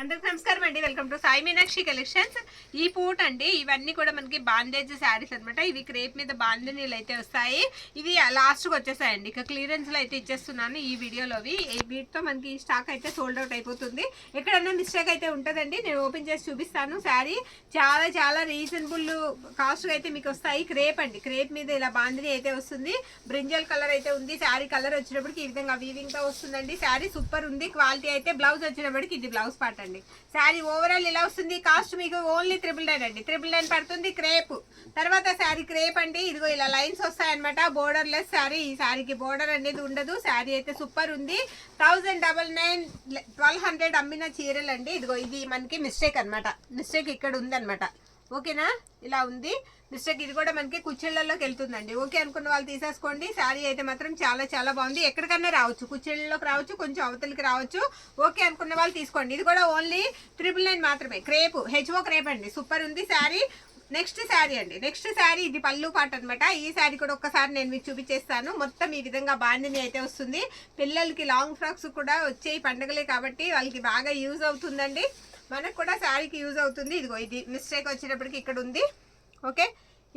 అందరికి నమస్కారం అండి. Welcome to Sai Meenakshi collections. ఈ పూట అండి ఇవన్నీ కూడా మనకి బాండేజ్ శారీస్ అనమాట. ఇవి క్రేప్ మీద బాండనీలు అయితే వస్తాయి. ఇవి లాస్ట్కి వచ్చేసాయండి. ఇక క్లియరెన్స్లో అయితే ఇచ్చేస్తున్నాను ఈ వీడియోలోవి. వీటితో మనకి ఈ స్టాక్ అయితే సోల్డ్ అవుట్ అయిపోతుంది. ఎక్కడన్నా మిస్టేక్ అయితే ఉంటుందండి, నేను ఓపెన్ చేసి చూపిస్తాను. శారీ చాలా చాలా రీజనబుల్ కాస్ట్ అయితే మీకు వస్తాయి. క్రేప్ అండి, క్రేప్ మీద ఇలా బాండనీ అయితే వస్తుంది. బ్రింజల్ కలర్ అయితే ఉంది. శారీ కలర్ వచ్చినప్పటికి ఈ విధంగా వీవింగ్తో వస్తుందండి. శారీ సూపర్ ఉంది. క్వాలిటీ అయితే బ్లౌజ్ వచ్చినప్పటికి ఇది బ్లౌజ్ పార్ట్ అండి. శారీ ఓవరాల్ ఇలా వస్తుంది. కాస్ట్ మీకు ఓన్లీ 999 అండి. 999 పడుతుంది. క్రేప్ తర్వాత శారీ క్రేప్ అండి. ఇదిగో ఇలా లైన్స్ వస్తాయన్నమాట. Border less sari. ఈ శారీకి బోర్డర్ అనేది ఉండదు. శారీ అయితే సూపర్ ఉంది. 1099 1200 అమ్మిన చీరలు అండి. ఇదిగో ఇది మనకి మిస్టేక్ అనమాట. మిస్టేక్ ఇక్కడ ఉంది అనమాట. ఓకేనా, ఇలా ఉంది మిస్టేక్. ఇది కూడా మనకి కుచ్చిళ్ళలోకి వెళ్తుందండి. ఓకే అనుకున్న వాళ్ళు తీసేసుకోండి. శారీ అయితే మాత్రం చాలా చాలా బాగుంది. ఎక్కడికన్నా రావచ్చు, కుచ్చిళ్ళలోకి రావచ్చు, కొంచెం అవతలికి రావచ్చు. ఓకే అనుకున్న వాళ్ళు తీసుకోండి. ఇది కూడా ఓన్లీ 999 మాత్రమే. క్రేప్, హెచ్ఓ క్రేప్ అండి. సూపర్ ఉంది శారీ. నెక్స్ట్ శారీ అండి. నెక్స్ట్ శారీ ఇది పళ్ళు పాట అనమాట. ఈ శారీ కూడా ఒక్కసారి నేను మీకు చూపించేస్తాను. మొత్తం ఈ విధంగా బాండిని అయితే వస్తుంది. పిల్లలకి లాంగ్ ఫ్రాక్స్ కూడా వచ్చే పండుగలే కాబట్టి వాళ్ళకి బాగా యూజ్ అవుతుందండి. మనకు కూడా శారీకి యూజ్ అవుతుంది. ఇదిగో ఇది మిస్టేక్ వచ్చినప్పటికి ఇక్కడ ఉంది. ఓకే,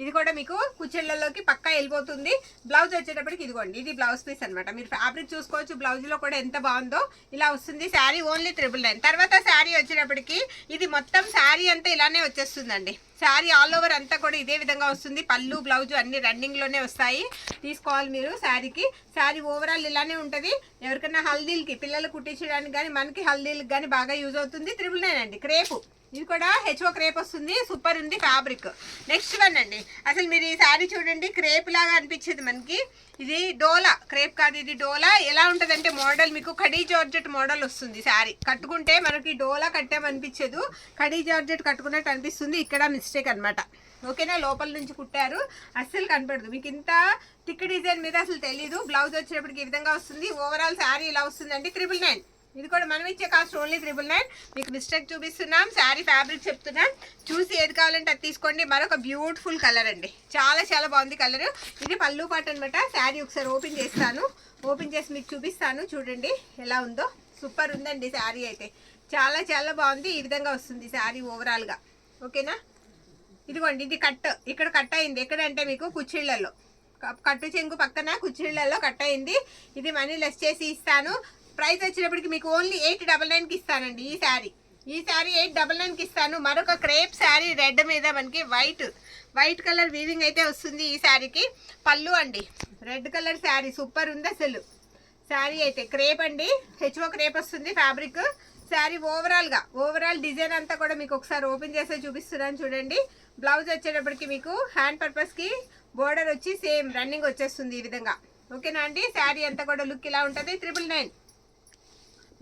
ఇది కూడా మీకు కుచ్చిళ్ళలోకి పక్కా వెళ్ళిపోతుంది. బ్లౌజ్ వచ్చేటప్పటికి ఇదిగోండి, ఇది బ్లౌజ్ పీస్ అనమాట. మీరు ఫ్యాబ్రిక్ చూసుకోవచ్చు. బ్లౌజ్లో కూడా ఎంత బాగుందో ఇలా వస్తుంది. శారీ ఓన్లీ 999. తర్వాత శారీ వచ్చేటప్పటికి ఇది మొత్తం శారీ అంతా ఇలానే వచ్చేస్తుందండి. శారీ ఆల్ ఓవర్ అంతా కూడా ఇదే విధంగా వస్తుంది. పళ్ళు బ్లౌజ్ అన్ని రన్నింగ్లోనే వస్తాయి. తీసుకోవాలి మీరు శారీకి. శారీ ఓవరాల్ ఇలానే ఉంటుంది. ఎవరికైనా హల్దీలకి పిల్లలు కుట్టించడానికి కానీ మనకి హల్దీలకి కానీ బాగా యూజ్ అవుతుంది. 999 అండి. క్రేపు ఇది కూడా హెచ్ఓ క్రేప్ వస్తుంది. సూపర్ ఉంది ఫ్యాబ్రిక్. నెక్స్ట్ వన్ అండి. అసలు మీరు ఈ శారీ చూడండి, క్రేప్ లాగా అనిపించేది మనకి. ఇది డోలా క్రేప్ కాదు, ఇది డోలా. ఎలా ఉంటుందంటే మోడల్ మీకు కడీ జార్జెట్ మోడల్ వస్తుంది. శారీ కట్టుకుంటే మనకి డోలా కట్టామనిపించదు, కడీ జార్జెట్ కట్టుకున్నట్టు అనిపిస్తుంది. ఇక్కడ మిస్టేక్ అనమాట. ఓకేనా, లోపల నుంచి కుట్టారు, అస్సలు కనపడదు మీకు. ఇంత థిక్ డిజైన్ మీద అసలు తెలీదు. బ్లౌజ్ వచ్చేటప్పటికి ఈ విధంగా వస్తుంది. ఓవరాల్ శారీ ఇలా వస్తుందండి. 999. ఇది కూడా మనం ఇచ్చే కాస్ట్ ఓన్లీ 999. మీకు మిస్టేక్ చూపిస్తున్నాం, శారీ ఫ్యాబ్రిక్ చెప్తున్నాం. చూసి ఏది కావాలంటే అది తీసుకోండి. మరొక బ్యూటిఫుల్ కలర్ అండి. చాలా చాలా బాగుంది కలర్. ఇది పళ్ళు పాట అనమాట. శారీ ఒకసారి ఓపెన్ చేస్తాను. ఓపెన్ చేసి మీకు చూపిస్తాను. చూడండి ఎలా ఉందో. సూపర్ ఉందండి శారీ అయితే. చాలా చాలా బాగుంది. ఈ విధంగా వస్తుంది శారీ ఓవరాల్గా. ఓకేనా, ఇదిగోండి ఇది కట్. ఇక్కడ కట్ అయింది. ఎక్కడంటే మీకు కుచ్చిళ్ళల్లో, కట్టు చెంగు పక్కన కుచ్చిళ్ళల్లో కట్ అయింది. ఇది మనీ లెస్ చేసి ఇస్తాను. ప్రైస్ వచ్చినప్పటికి మీకు ఓన్లీ 899కి ఇస్తానండి. ఈ శారీ 899కి ఇస్తాను. మరొక క్రేప్ శారీ రెడ్ మీద మనకి వైట్ కలర్ వీవింగ్ అయితే వస్తుంది. ఈ శారీకి పళ్ళు అండి. రెడ్ కలర్ శారీ సూపర్ ఉంది అసలు. శారీ అయితే క్రేప్ అండి. హెచ్ఓ క్రేప్ వస్తుంది ఫ్యాబ్రిక్. శారీ ఓవరాల్ డిజైన్ అంతా కూడా మీకు ఒకసారి ఓపెన్ చేస్తే చూపిస్తున్నాను చూడండి. బ్లౌజ్ వచ్చేటప్పటికి మీకు హ్యాండ్ పర్పస్కి బోర్డర్ వచ్చి సేమ్ రన్నింగ్ వచ్చేస్తుంది ఈ విధంగా. ఓకేనా అండి. శారీ అంతా కూడా లుక్ ఇలా ఉంటుంది. 999.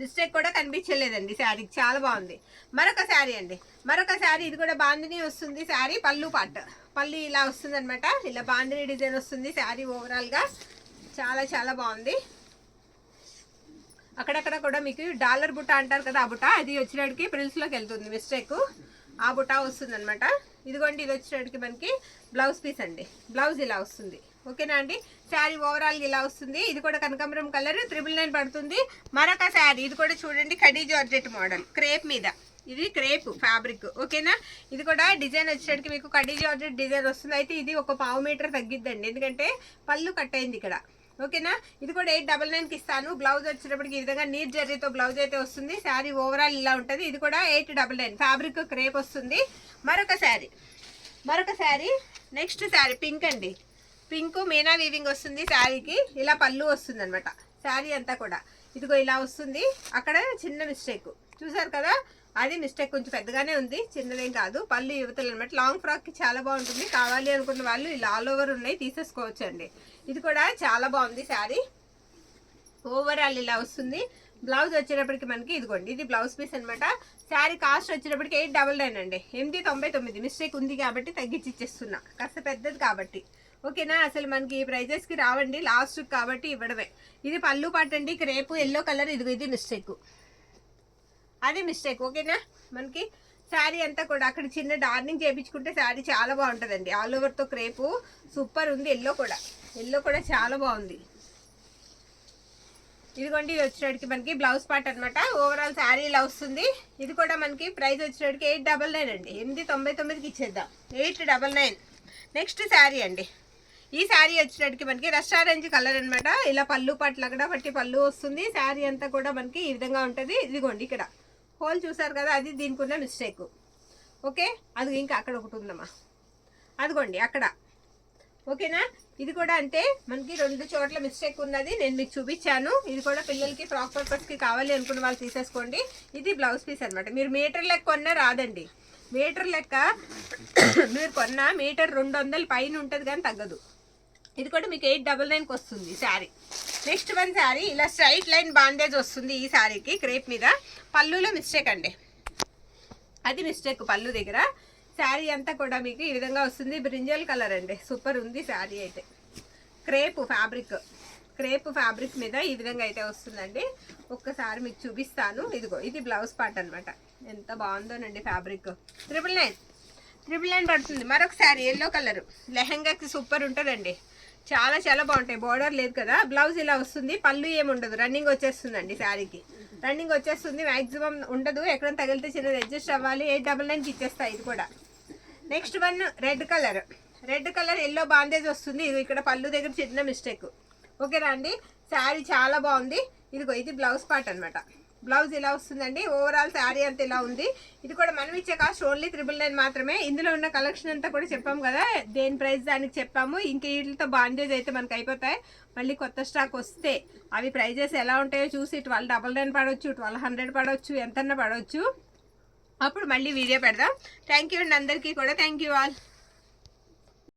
మిస్టేక్ కూడా కనిపించలేదండి. శారీ చాలా బాగుంది. మరొక శారీ అండి. మరొక శారీ ఇది కూడా బాందిని వస్తుంది. శారీ పళ్ళు పాట, పళ్ళు ఇలా వస్తుంది అనమాట. ఇలా బాందిని డిజైన్ వస్తుంది శారీ ఓవరాల్గా. చాలా చాలా బాగుంది. అక్కడక్కడ కూడా మీకు డాలర్ బుట్ట అంటారు కదా, ఆ బుట్ట అది వచ్చినడికి ప్రిల్స్లోకి వెళ్తుంది. మిస్టేక్ ఆ బుట్ట వస్తుంది అనమాట. ఇదిగోండి ఇది వచ్చినడికి మనకి బ్లౌజ్ పీస్ అండి. బ్లౌజ్ ఇలా వస్తుంది. ఓకేనా అండి. శారీ ఓవరాల్ ఇలా వస్తుంది. ఇది కూడా కనకాంబరం కలర్. 999 పడుతుంది. మరొక శారీ ఇది కూడా చూడండి, కడీ జార్జెట్ మోడల్ క్రేప్ మీద. ఇది క్రేప్ ఫ్యాబ్రిక్. ఓకేనా, ఇది కూడా డిజైన్ వచ్చేటికి మీకు కడీ జార్జెట్ డిజైన్ వస్తుంది. అయితే ఇది ఒక 1/2 మీటర్ తగ్గిద్దండి, ఎందుకంటే పళ్ళు కట్ అయింది ఇక్కడ. ఓకేనా, ఇది కూడా 899కి ఇస్తాను. బ్లౌజ్ వచ్చేటప్పటికి ఈ విధంగా నీట్ జర్రీతో బ్లౌజ్ అయితే వస్తుంది. శారీ ఓవరాల్ ఇలా ఉంటుంది. ఇది కూడా 899 ఫ్యాబ్రిక్ క్రేప్ వస్తుంది. మరొక శారీ నెక్స్ట్ శారీ పింక్ అండి. పింక్ మీనా వీవింగ్ వస్తుంది శారీకి. ఇలా పళ్ళు వస్తుంది అనమాట. శారీ అంతా కూడా ఇదిగో ఇలా వస్తుంది. అక్కడ చిన్న మిస్టేక్ చూసారు కదా, అది మిస్టేక్ కొంచెం పెద్దగానే ఉంది, చిన్నదేం కాదు. పళ్ళు యువతలు అనమాట. లాంగ్ ఫ్రాక్కి చాలా బాగుంటుంది. కావాలి అనుకున్న వాళ్ళు ఇలా ఆల్ ఓవర్ ఉన్నాయి, తీసేసుకోవచ్చు అండి. ఇది కూడా చాలా బాగుంది శారీ. ఓవరాల్ ఇలా వస్తుంది. బ్లౌజ్ వచ్చేటప్పటికి మనకి ఇదిగోండి, ఇది బ్లౌజ్ పీస్ అనమాట. శారీ కాస్ట్ వచ్చేటప్పటికి 899 అండి. 899. మిస్టేక్ ఉంది కాబట్టి తగ్గించి ఇచ్చేస్తున్నా, కాస్త పెద్దది కాబట్టి. ఓకేనా, అసలు మనకి ఈ ప్రైజెస్కి రావండి, లాస్ట్ కాబట్టి ఇవ్వడమే. ఇది పళ్ళు పట్టండి. Crepe yellow colour. ఇదిగో ఇది మిస్టేక్, అది మిస్టేక్. ఓకేనా, మనకి శారీ అంతా కూడా అక్కడ చిన్న డార్నింగ్ చేయించుకుంటే శారీ చాలా బాగుంటుందండి. ఆల్ ఓవర్తో క్రేపు సూపర్ ఉంది. ఎల్లో కూడా చాలా బాగుంది. ఇదిగోండి ఇది వచ్చేటికి మనకి బ్లౌజ్ పార్ట్ అనమాట. ఓవరాల్ శారీ ఇలా వస్తుంది. ఇది కూడా మనకి ప్రైస్ వచ్చేటికి 899 అండి. 899కి ఇచ్చేద్దాం, 899. నెక్స్ట్ శారీ అండి. ఈ శారీ వచ్చేటికి మనకి రెస్టారెంట్ కలర్ అనమాట. ఇలా పళ్ళు పట్ల కూడా పట్టి పళ్ళు వస్తుంది. శారీ అంతా కూడా మనకి ఈ విధంగా ఉంటుంది. ఇదిగోండి ఇక్కడ హోల్ చూసారు కదా, అది దీనికి ఉన్న మిస్టేక్. ఓకే, అది ఇంకా అక్కడ ఒకటి ఉందమ్మా, అదిగోండి అక్కడ. ఓకేనా, ఇది కూడా అంతే, మనకి 2 చోట్ల మిస్టేక్ ఉన్నది, నేను మీకు చూపించాను. ఇది కూడా పిల్లలకి ఫ్రాక్ పర్పస్కి కావాలి అనుకున్న వాళ్ళు తీసేసుకోండి. ఇది బ్లౌజ్ పీస్ అనమాట. మీరు మీటర్ లెక్క కొన్నా రాదండి. మీటర్ లెక్క మీరు కొన్న మీటర్ 200 పైన ఉంటుంది కానీ తగ్గదు. ఇది కూడా మీకు 899కి వస్తుంది శారీ. నెక్స్ట్ వన్ శారీ ఇలా స్ట్రైట్ లైన్ బాండేజ్ వస్తుంది ఈ శారీకి. క్రేప్ మీద పళ్ళులో మిస్టేక్ అండి, అది మిస్టేక్ పళ్ళు దగ్గర. శారీ అంతా కూడా మీకు ఈ విధంగా వస్తుంది. బ్రింజల్ కలర్ అండి, సూపర్ ఉంది శారీ అయితే. క్రేప్ ఫ్యాబ్రిక్ మీద ఈ విధంగా అయితే వస్తుందండి. ఒక్కసారి మీకు చూపిస్తాను. ఇదిగో ఇది బ్లౌజ్ పార్ట్ అనమాట. ఎంత బాగుందోనండి ఫ్యాబ్రిక్. 999 పడుతుంది. మరొక శారీ ఎల్లో కలర్, లెహంగాకి సూపర్ ఉంటుందండి. చాలా చాలా బాగుంటాయి. బార్డర్ లేదు కదా, బ్లౌజ్ ఇలా వస్తుంది. పళ్ళు ఏముండదు, రన్నింగ్ వచ్చేస్తుందండి శారీకి. రన్నింగ్ వచ్చేస్తుంది, మ్యాక్సిమం ఉండదు. ఎక్కడ తగిలితే చిన్నది అడ్జస్ట్ అవ్వాలి. 899కి ఇచ్చేస్తాయి ఇది కూడా. Next one red colour yellow bondage వస్తుంది. ఇది ఇక్కడ పళ్ళు దగ్గర చిన్న మిస్టేక్. ఓకేనా అండి, శారీ చాలా బాగుంది. ఇదిగో ఇది బ్లౌజ్ పార్ట్ అనమాట. బ్లౌజ్ ఇలా వస్తుందండి. ఓవరాల్ శారీ అంతా ఇలా ఉంది. ఇది కూడా మనం ఇచ్చే కాస్ట్ ఓన్లీ 999 మాత్రమే. ఇందులో ఉన్న కలెక్షన్ అంతా కూడా చెప్పాము కదా, దేని ప్రైస్ దానికి చెప్పాము. ఇంక వీటితో బాండేజ్ అయితే మనకు అయిపోతాయి. మళ్ళీ కొత్త స్టాక్ వస్తే అవి ప్రైజెస్ ఎలా ఉంటాయో చూసి 1299 పడవచ్చు, 1200 పడవచ్చు, ఎంతన్నా పడవచ్చు. అప్పుడు మళ్ళీ వీడియో పెడదాం. థ్యాంక్ యూ అండి అందరికీ కూడా. Thank you all.